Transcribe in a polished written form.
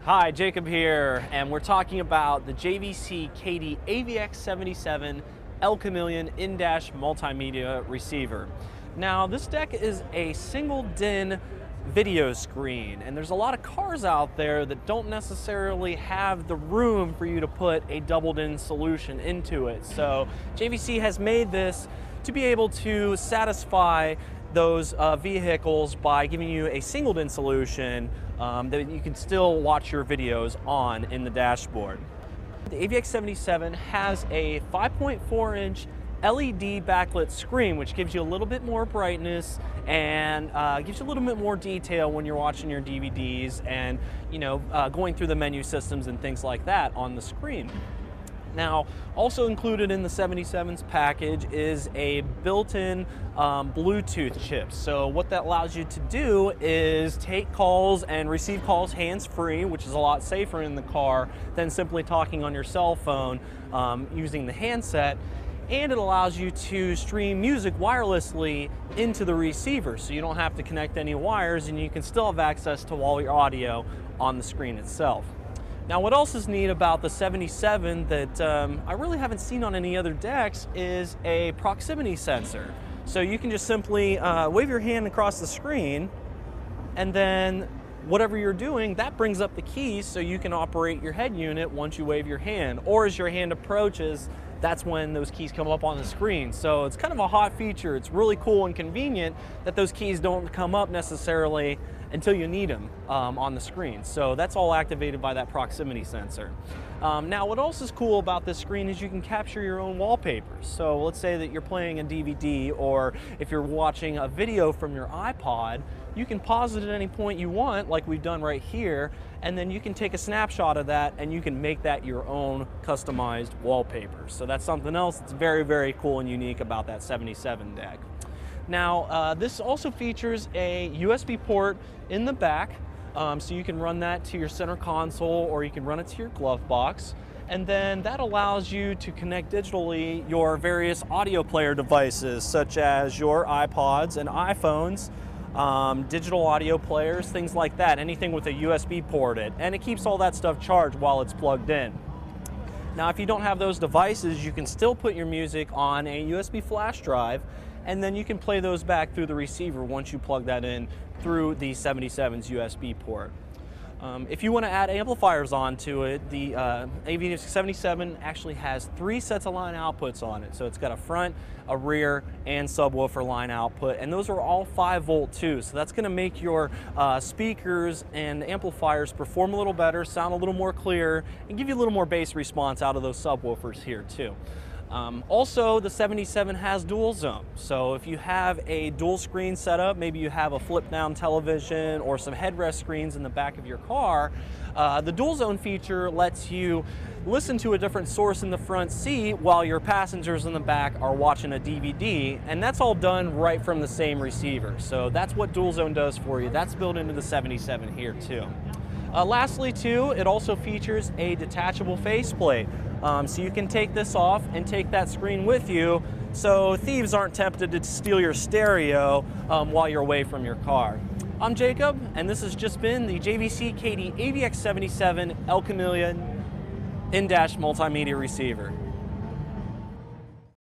Hi, Jacob here, and we're talking about the JVC AVX77 El Chameleon in-dash multimedia receiver. Now, this deck is a single DIN video screen, and there's a lot of cars out there that don't necessarily have the room for you to put a double DIN solution into it. So JVC has made this to be able to satisfy those vehicles by giving you a single DIN solution that you can still watch your videos on in the dashboard. The AVX77 has a 5.4-inch LED backlit screen, which gives you a little bit more brightness and gives you a little bit more detail when you're watching your DVDs and going through the menu systems and things like that on the screen. Now, also included in the 77's package is a built-in Bluetooth chip. So what that allows you to do is take calls and receive calls hands-free, which is a lot safer in the car than simply talking on your cell phone using the handset. And it allows you to stream music wirelessly into the receiver, so you don't have to connect any wires and you can still have access to all your audio on the screen itself. Now, what else is neat about the 77 that I really haven't seen on any other decks is a proximity sensor. So you can just simply wave your hand across the screen, and then whatever you're doing, that brings up the keys so you can operate your head unit once you wave your hand. Or as your hand approaches, that's when those keys come up on the screen. So it's kind of a hot feature. It's really cool and convenient that those keys don't come up necessarily until you need them on the screen. So that's all activated by that proximity sensor. Now, what else is cool about this screen is you can capture your own wallpapers. So let's say that you're playing a DVD, or if you're watching a video from your iPod, you can pause it at any point you want, like we've done right here, and then you can take a snapshot of that and you can make that your own customized wallpaper. So that's something else that's very, very cool and unique about that 77 deck. Now, this also features a USB port in the back, so you can run that to your center console or you can run it to your glove box. And then that allows you to connect digitally your various audio player devices, such as your iPods and iPhones, digital audio players, things like that, anything with a USB port in. And it keeps all that stuff charged while it's plugged in. Now, if you don't have those devices, you can still put your music on a USB flash drive, and then you can play those back through the receiver once you plug that in through the 77's USB port. If you want to add amplifiers onto it, the AVX77 actually has 3 sets of line outputs on it. So it's got a front, a rear, and subwoofer line output, and those are all 5-volt too. So that's going to make your speakers and amplifiers perform a little better, sound a little more clear, and give you a little more bass response out of those subwoofers here too. Also, the 77 has dual zone. So if you have a dual screen setup, maybe you have a flip down television or some headrest screens in the back of your car, the dual zone feature lets you listen to a different source in the front seat while your passengers in the back are watching a DVD, and that's all done right from the same receiver. So that's what dual zone does for you. That's built into the 77 here too. Lastly too, it also features a detachable faceplate. So you can take this off and take that screen with you so thieves aren't tempted to steal your stereo while you're away from your car. I'm Jacob, and this has just been the JVC AVX77 El Chameleon in-dash multimedia receiver.